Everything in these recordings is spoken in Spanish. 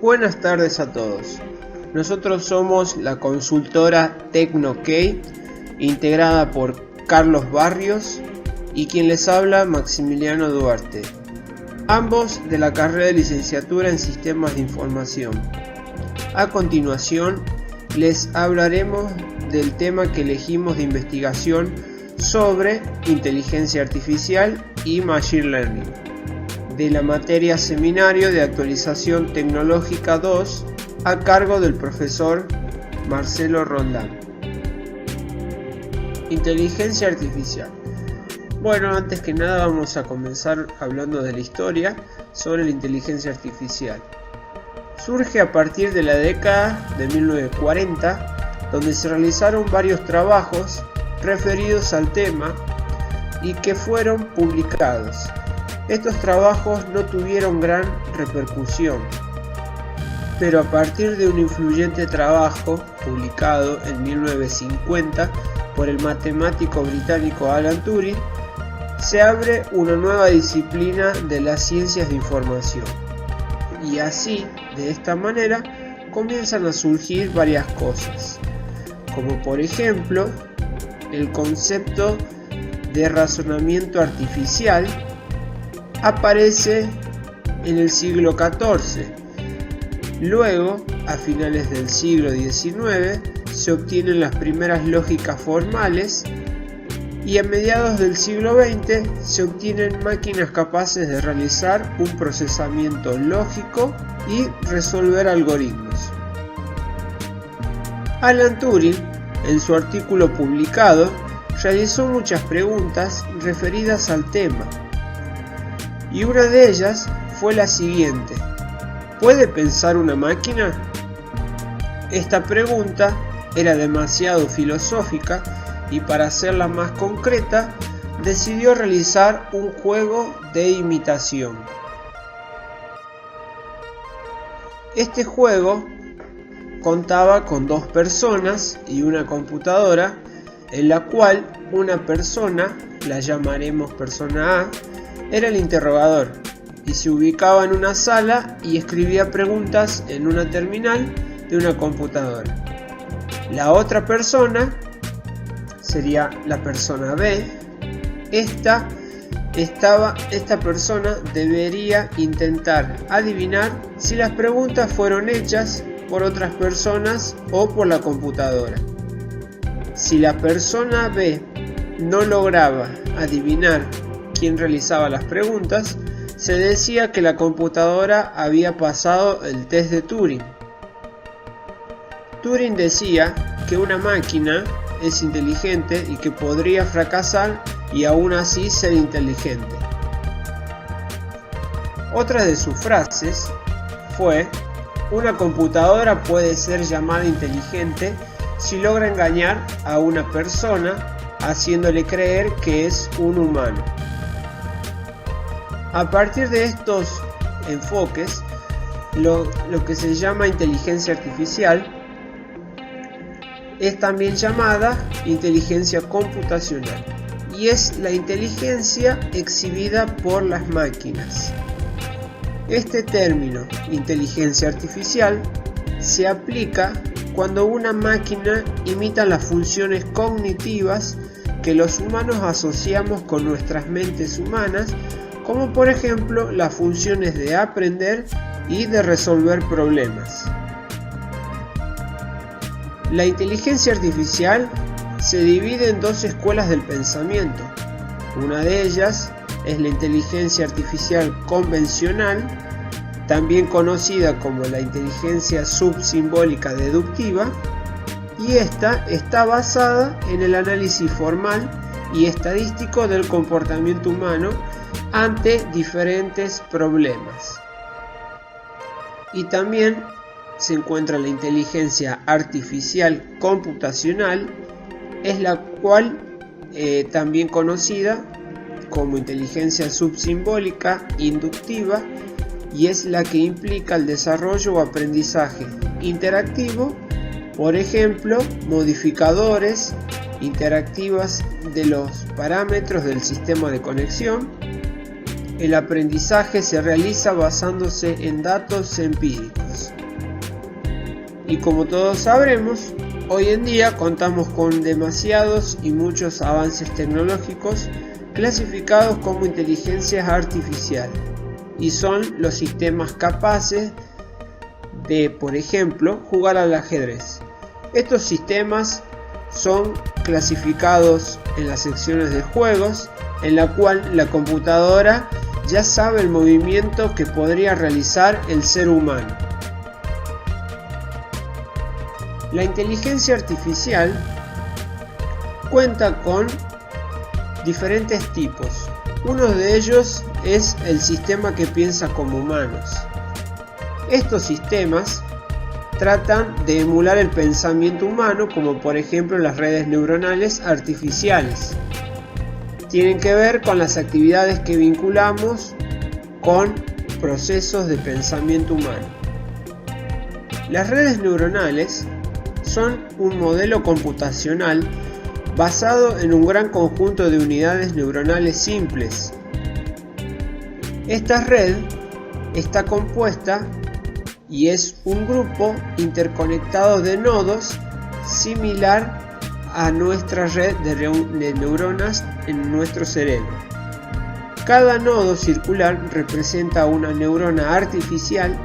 Buenas tardes a todos. Nosotros somos la consultora TecnoKey, integrada por Carlos Barrios y quien les habla Maximiliano Duarte, ambos de la carrera de licenciatura en Sistemas de Información. A continuación, les hablaremos del tema que elegimos de investigación sobre inteligencia artificial y Machine Learning, de la materia Seminario de Actualización Tecnológica 2 a cargo del profesor Marcelo Roldán. Inteligencia artificial. Bueno, antes que nada vamos a comenzar hablando de la historia sobre la inteligencia artificial. Surge a partir de la década de 1940, donde se realizaron varios trabajos referidos al tema y que fueron publicados. Estos trabajos no tuvieron gran repercusión, pero a partir de un influyente trabajo publicado en 1950 por el matemático británico Alan Turing, se abre una nueva disciplina de las ciencias de información. Y así, de esta manera, comienzan a surgir varias cosas, como por ejemplo, el concepto de razonamiento artificial aparece en el siglo XIV. Luego, a finales del siglo XIX, se obtienen las primeras lógicas formales y a mediados del siglo XX se obtienen máquinas capaces de realizar un procesamiento lógico y resolver algoritmos. Alan Turing, en su artículo publicado, realizó muchas preguntas referidas al tema, y una de ellas fue la siguiente: ¿puede pensar una máquina? Esta pregunta era demasiado filosófica y para hacerla más concreta decidió realizar un juego de imitación. Este juego contaba con dos personas y una computadora, en la cual una persona, la llamaremos persona A, era el interrogador y se ubicaba en una sala y escribía preguntas en una terminal de una computadora. La otra persona sería la persona B. Esta persona debería intentar adivinar si las preguntas fueron hechas por otras personas o por la computadora. Si la persona B no lograba adivinar quién realizaba las preguntas, se decía que la computadora había pasado el test de Turing. Turing decía que una máquina es inteligente y que podría fracasar y aún así ser inteligente. Otra de sus frases fue: una computadora puede ser llamada inteligente si logra engañar a una persona haciéndole creer que es un humano. A partir de estos enfoques, lo que se llama inteligencia artificial es también llamada inteligencia computacional y es la inteligencia exhibida por las máquinas. Este término, inteligencia artificial, se aplica cuando una máquina imita las funciones cognitivas que los humanos asociamos con nuestras mentes humanas, como por ejemplo las funciones de aprender y de resolver problemas. La inteligencia artificial se divide en dos escuelas del pensamiento. Una de ellas es la inteligencia artificial convencional, también conocida como la inteligencia subsimbólica deductiva, y esta está basada en el análisis formal y estadístico del comportamiento humano ante diferentes problemas. Y también se encuentra la inteligencia artificial computacional, es la cual también conocida como inteligencia subsimbólica inductiva, y es la que implica el desarrollo o aprendizaje interactivo, por ejemplo, modificadores interactivas de los parámetros del sistema de conexión, el aprendizaje se realiza basándose en datos empíricos. Y como todos sabremos, hoy en día contamos con demasiados y muchos avances tecnológicos clasificados como inteligencia artificial, y son los sistemas capaces de, por ejemplo, jugar al ajedrez. Estos sistemas son clasificados en las secciones de juegos, en la cual la computadora ya sabe el movimiento que podría realizar el ser humano. La inteligencia artificial cuenta con diferentes tipos. Uno de ellos es el sistema que piensa como humanos. Estos sistemas tratan de emular el pensamiento humano, como por ejemplo las redes neuronales artificiales. Tienen que ver con las actividades que vinculamos con procesos de pensamiento humano. Las redes neuronales son un modelo computacional basado en un gran conjunto de unidades neuronales simples. Esta red está compuesta y es un grupo interconectado de nodos similar a nuestra red de neuronas en nuestro cerebro. Cada nodo circular representa una neurona artificial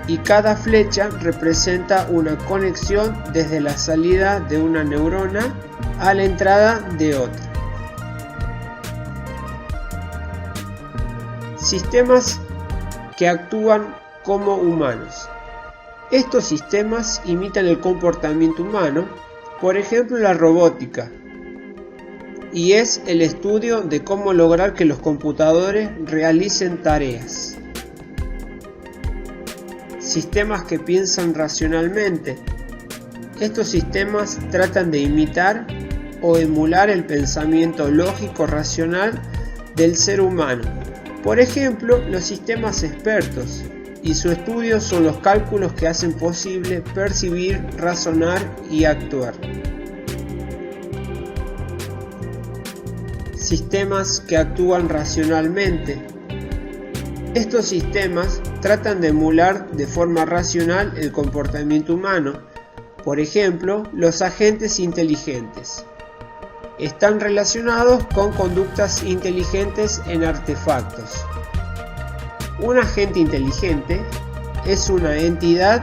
y cada flecha representa una conexión desde la salida de una neurona a la entrada de otra. Sistemas que actúan como humanos. Estos sistemas imitan el comportamiento humano, por ejemplo la robótica, y es el estudio de cómo lograr que los computadores realicen tareas. Sistemas que piensan racionalmente. Estos sistemas tratan de imitar o emular el pensamiento lógico racional del ser humano. Por ejemplo, los sistemas expertos, y su estudio son los cálculos que hacen posible percibir, razonar y actuar. Sistemas que actúan racionalmente. Estos sistemas tratan de emular de forma racional el comportamiento humano. Por ejemplo, los agentes inteligentes. Están relacionados con conductas inteligentes en artefactos. Un agente inteligente es una entidad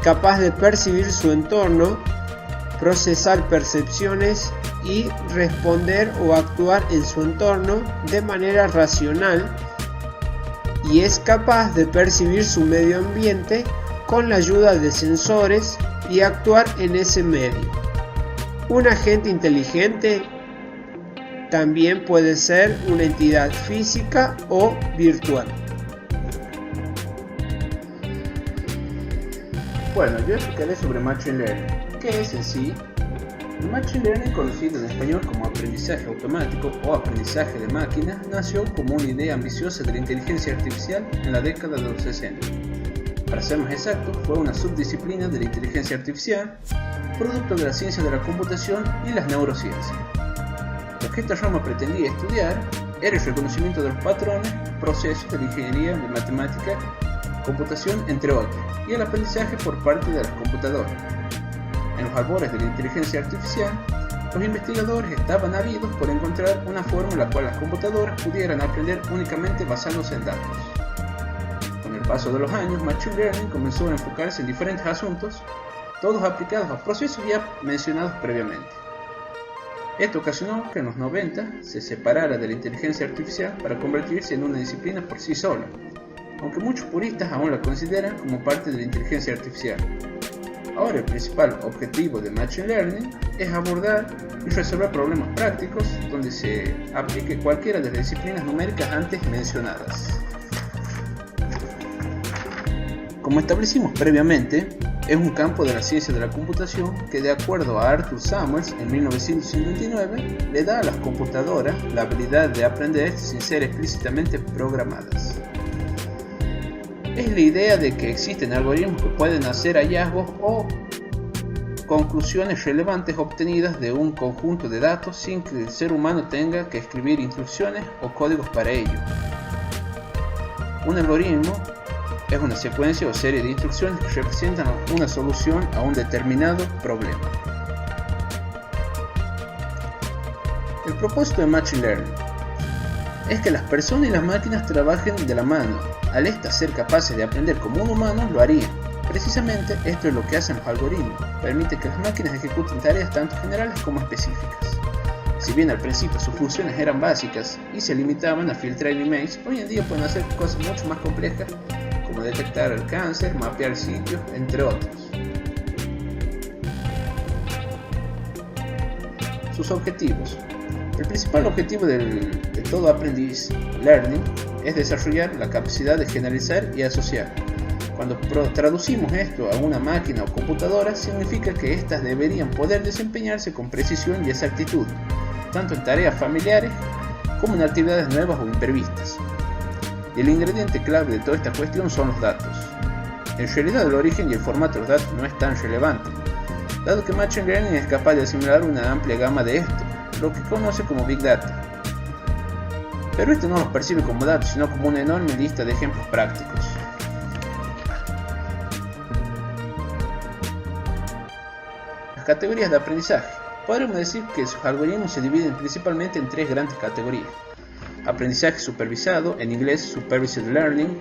capaz de percibir su entorno, procesar percepciones y responder o actuar en su entorno de manera racional, y es capaz de percibir su medio ambiente con la ayuda de sensores y actuar en ese medio. Un agente inteligente también puede ser una entidad física o virtual. Bueno, yo explicaré sobre Machine Learning. ¿Qué es en sí? El Machine Learning, conocido en español como aprendizaje automático o aprendizaje de máquina, nació como una idea ambiciosa de la inteligencia artificial en la década de los 60. Para ser más exacto, fue una subdisciplina de la inteligencia artificial, producto de la ciencia de la computación y las neurociencias. Lo que esta rama pretendía estudiar era el reconocimiento de los patrones, procesos de la ingeniería, de matemática, computación, entre otros, y el aprendizaje por parte de las computadoras. En los albores de la inteligencia artificial, los investigadores estaban ávidos por encontrar una forma en la cual las computadoras pudieran aprender únicamente basándose en datos. Con el paso de los años, Machine Learning comenzó a enfocarse en diferentes asuntos, todos aplicados a procesos ya mencionados previamente. Esto ocasionó que en los 90 se separara de la inteligencia artificial para convertirse en una disciplina por sí sola, aunque muchos puristas aún la consideran como parte de la inteligencia artificial. Ahora el principal objetivo de Machine Learning es abordar y resolver problemas prácticos donde se aplique cualquiera de las disciplinas numéricas antes mencionadas. Como establecimos previamente, es un campo de la ciencia de la computación que, de acuerdo a Arthur Summers en 1959, le da a las computadoras la habilidad de aprender sin ser explícitamente programadas. Es la idea de que existen algoritmos que pueden hacer hallazgos o conclusiones relevantes obtenidas de un conjunto de datos sin que el ser humano tenga que escribir instrucciones o códigos para ello. Un algoritmo es una secuencia o serie de instrucciones que representan una solución a un determinado problema. El propósito de Machine Learning es que las personas y las máquinas trabajen de la mano. Al estas ser capaces de aprender como un humano, lo harían. Precisamente esto es lo que hacen los algoritmos. Permite que las máquinas ejecuten tareas tanto generales como específicas. Si bien al principio sus funciones eran básicas y se limitaban a filtrar emails, hoy en día pueden hacer cosas mucho más complejas como detectar el cáncer, mapear sitios, entre otros. Sus objetivos. El principal objetivo de todo aprendiz learning es desarrollar la capacidad de generalizar y asociar. Cuando traducimos esto a una máquina o computadora, significa que éstas deberían poder desempeñarse con precisión y exactitud, tanto en tareas familiares como en actividades nuevas o imprevistas. Y el ingrediente clave de toda esta cuestión son los datos. En realidad el origen y el formato de los datos no es tan relevante, dado que Machine Learning es capaz de asimilar una amplia gama de esto, lo que conoce como Big Data. Pero esto no los percibe como datos, sino como una enorme lista de ejemplos prácticos. Las categorías de aprendizaje. Podríamos decir que sus algoritmos se dividen principalmente en tres grandes categorías: aprendizaje supervisado, en inglés Supervised Learning;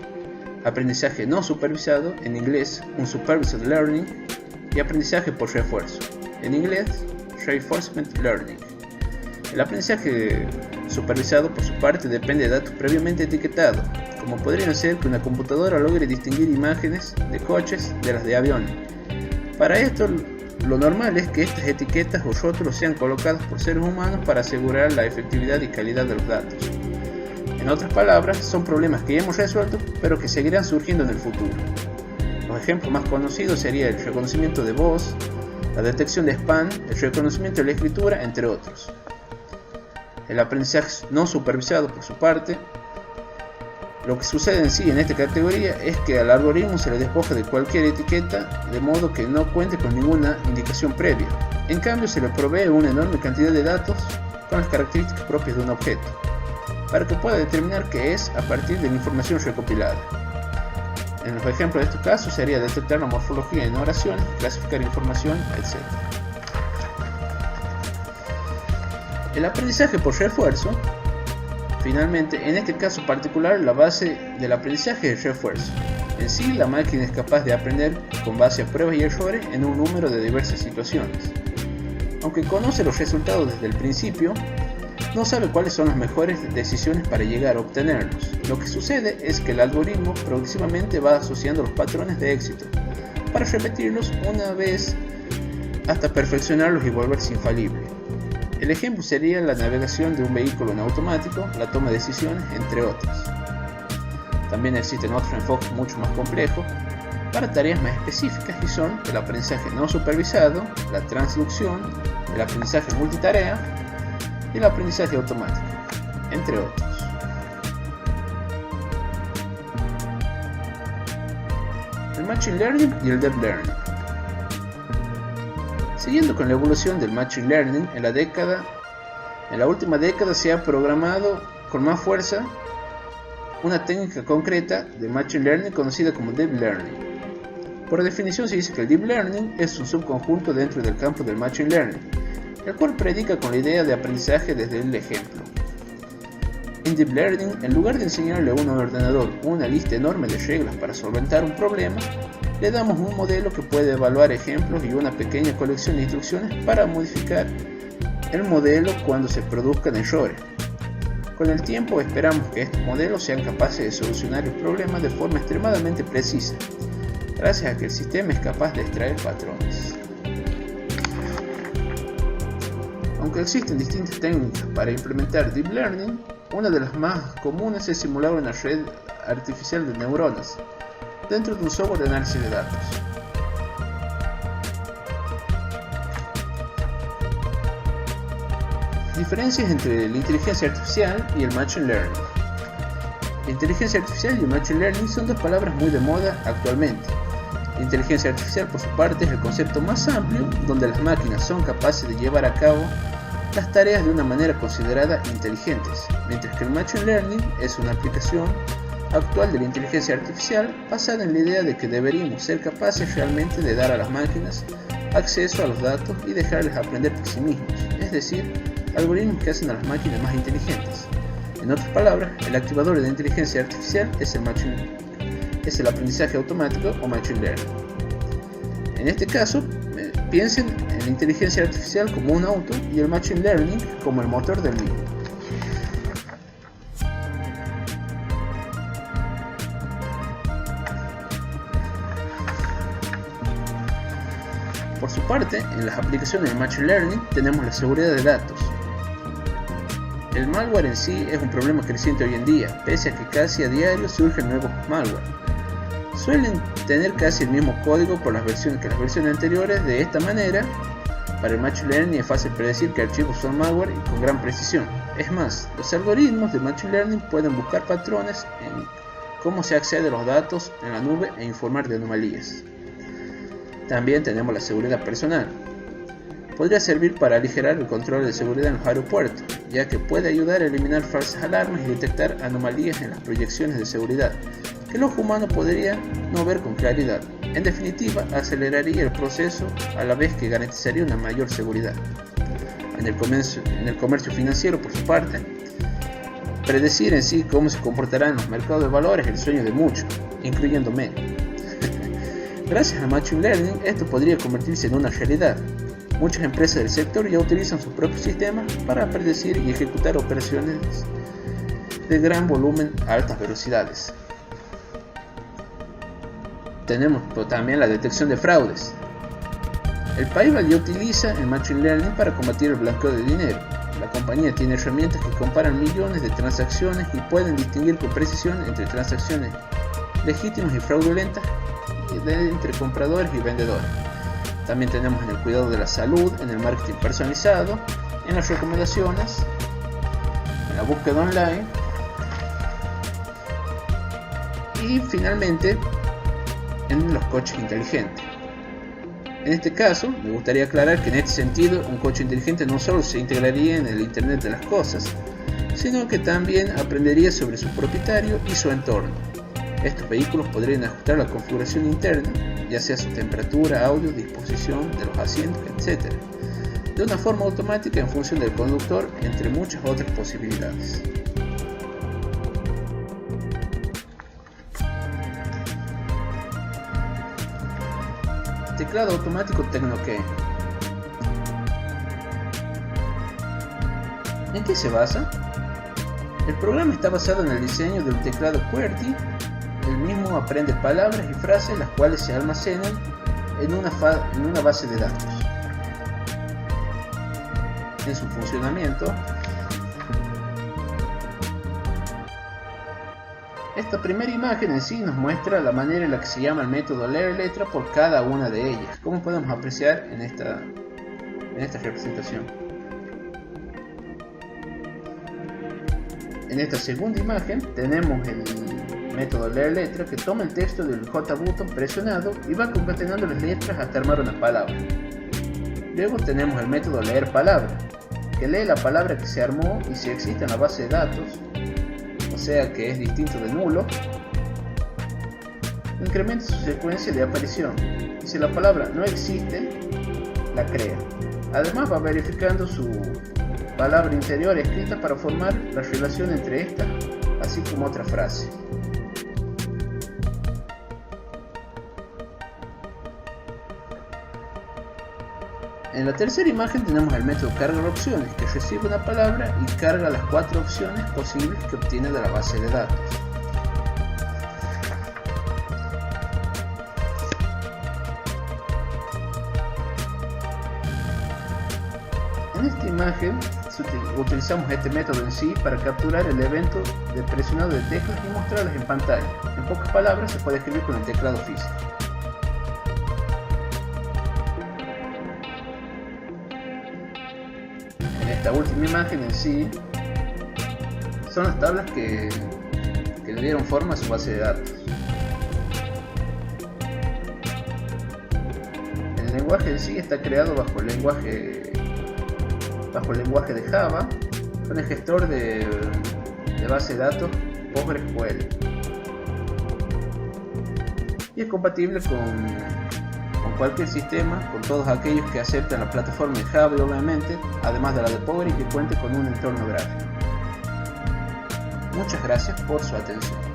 aprendizaje no supervisado, en inglés Unsupervised Learning; y aprendizaje por refuerzo, en inglés Reinforcement Learning. El aprendizaje supervisado, por su parte, depende de datos previamente etiquetados, como podrían ser que una computadora logre distinguir imágenes de coches de las de aviones. Para esto, lo normal es que estas etiquetas o rótulos sean colocados por seres humanos para asegurar la efectividad y calidad de los datos. En otras palabras, son problemas que ya hemos resuelto, pero que seguirán surgiendo en el futuro. Los ejemplos más conocidos serían el reconocimiento de voz, la detección de spam, el reconocimiento de la escritura, entre otros. El aprendizaje no supervisado, por su parte, lo que sucede en sí en esta categoría es que al algoritmo se le despoja de cualquier etiqueta, de modo que no cuente con ninguna indicación previa. En cambio, se le provee una enorme cantidad de datos con las características propias de un objeto, para que pueda determinar qué es a partir de la información recopilada. En los ejemplos de estos casos sería detectar la morfología en oraciones, clasificar información, etc. El aprendizaje por refuerzo. Finalmente, en este caso particular, la base del aprendizaje es el refuerzo. En sí, la máquina es capaz de aprender con base a pruebas y errores en un número de diversas situaciones. Aunque conoce los resultados desde el principio, no sabe cuáles son las mejores decisiones para llegar a obtenerlos. Lo que sucede es que el algoritmo progresivamente va asociando los patrones de éxito, para repetirlos una vez hasta perfeccionarlos y volverse infalible. El ejemplo sería la navegación de un vehículo en automático, la toma de decisiones, entre otras. También existen otros enfoques mucho más complejos para tareas más específicas, y son el aprendizaje no supervisado, la transducción, el aprendizaje multitarea y el aprendizaje automático, entre otros. El Machine Learning y el Deep Learning. Siguiendo con la evolución del Machine Learning, en la última década se ha programado con más fuerza una técnica concreta de Machine Learning conocida como Deep Learning. Por definición se dice que el Deep Learning es un subconjunto dentro del campo del Machine Learning, el cual predica con la idea de aprendizaje desde el ejemplo. En Deep Learning, en lugar de enseñarle a un ordenador una lista enorme de reglas para solventar un problema, le damos un modelo que puede evaluar ejemplos y una pequeña colección de instrucciones para modificar el modelo cuando se produzcan errores. Con el tiempo esperamos que estos modelos sean capaces de solucionar el problema de forma extremadamente precisa, gracias a que el sistema es capaz de extraer patrones. Aunque existen distintas técnicas para implementar Deep Learning, una de las más comunes es simular una red artificial de neuronas dentro de un software de análisis de datos. Diferencias entre la inteligencia artificial y el Machine Learning. La inteligencia artificial y el Machine Learning son dos palabras muy de moda actualmente. La inteligencia artificial, por su parte, es el concepto más amplio donde las máquinas son capaces de llevar a cabo las tareas de una manera considerada inteligentes, mientras que el Machine Learning es una aplicación actual de la inteligencia artificial basada en la idea de que deberíamos ser capaces realmente de dar a las máquinas acceso a los datos y dejarles aprender por sí mismos, es decir, algoritmos que hacen a las máquinas más inteligentes. En otras palabras, el activador de la inteligencia artificial es el aprendizaje automático o machine learning. En este caso, piensen en la inteligencia artificial como un auto y el machine learning como el motor del mismo. Por su parte, en las aplicaciones de Machine Learning tenemos la seguridad de datos. El malware en sí es un problema creciente hoy en día, pese a que casi a diario surgen nuevos malware. Suelen tener casi el mismo código que las versiones anteriores. De esta manera, para el Machine Learning es fácil predecir qué archivos son malware y con gran precisión. Es más, los algoritmos de Machine Learning pueden buscar patrones en cómo se accede a los datos en la nube e informar de anomalías. También tenemos la seguridad personal. Podría servir para aligerar el control de seguridad en los aeropuertos, ya que puede ayudar a eliminar falsas alarmas y detectar anomalías en las proyecciones de seguridad, que el ojo humano podría no ver con claridad. En definitiva, aceleraría el proceso a la vez que garantizaría una mayor seguridad. En el comercio financiero, por su parte, predecir en sí cómo se comportarán los mercados de valores es el sueño de muchos, incluyéndome. Gracias a Machine Learning, esto podría convertirse en una realidad. Muchas empresas del sector ya utilizan sus propios sistemas para predecir y ejecutar operaciones de gran volumen a altas velocidades. Tenemos también la detección de fraudes. El PayPal ya utiliza el Machine Learning para combatir el blanqueo de dinero. La compañía tiene herramientas que comparan millones de transacciones y pueden distinguir con precisión entre transacciones legítimas y fraudulentas entre compradores y vendedores. También tenemos en el cuidado de la salud, en el marketing personalizado, en las recomendaciones, en la búsqueda online y finalmente en los coches inteligentes. En este caso, me gustaría aclarar que en este sentido un coche inteligente no solo se integraría en el Internet de las cosas, sino que también aprendería sobre su propietario y su entorno. Estos vehículos podrían ajustar la configuración interna, ya sea su temperatura, audio, disposición de los asientos, etc., de una forma automática en función del conductor, entre muchas otras posibilidades. Teclado automático TechnoKey. ¿En qué se basa? El programa está basado en el diseño del teclado QWERTY. El mismo aprende palabras y frases las cuales se almacenan en una base de datos. En su funcionamiento, esta primera imagen en sí nos muestra la manera en la que se llama el método leer letra por cada una de ellas, como podemos apreciar en esta representación. En esta segunda imagen tenemos el método leer letra que toma el texto del J-button presionado y va concatenando las letras hasta armar una palabra. Luego tenemos el método leer palabra, que lee la palabra que se armó y si existe en la base de datos, o sea que es distinto de nulo, incrementa su secuencia de aparición y si la palabra no existe, la crea. Además va verificando su palabra interior escrita para formar la relación entre esta, así como otra frase. En la tercera imagen tenemos el método cargar opciones, que recibe una palabra y carga las 4 opciones posibles que obtiene de la base de datos. En esta imagen utilizamos este método en sí para capturar el evento de presionado de teclas y mostrarlas en pantalla. En pocas palabras se puede escribir con el teclado físico. Esta última imagen en sí son las tablas que le dieron forma a su base de datos. El lenguaje en sí está creado bajo el lenguaje de Java con el gestor de base de datos PostgreSQL. y es compatible con cualquier sistema, con todos aquellos que aceptan la plataforma de Java obviamente, además de la de Power y que cuente con un entorno gráfico. Muchas gracias por su atención.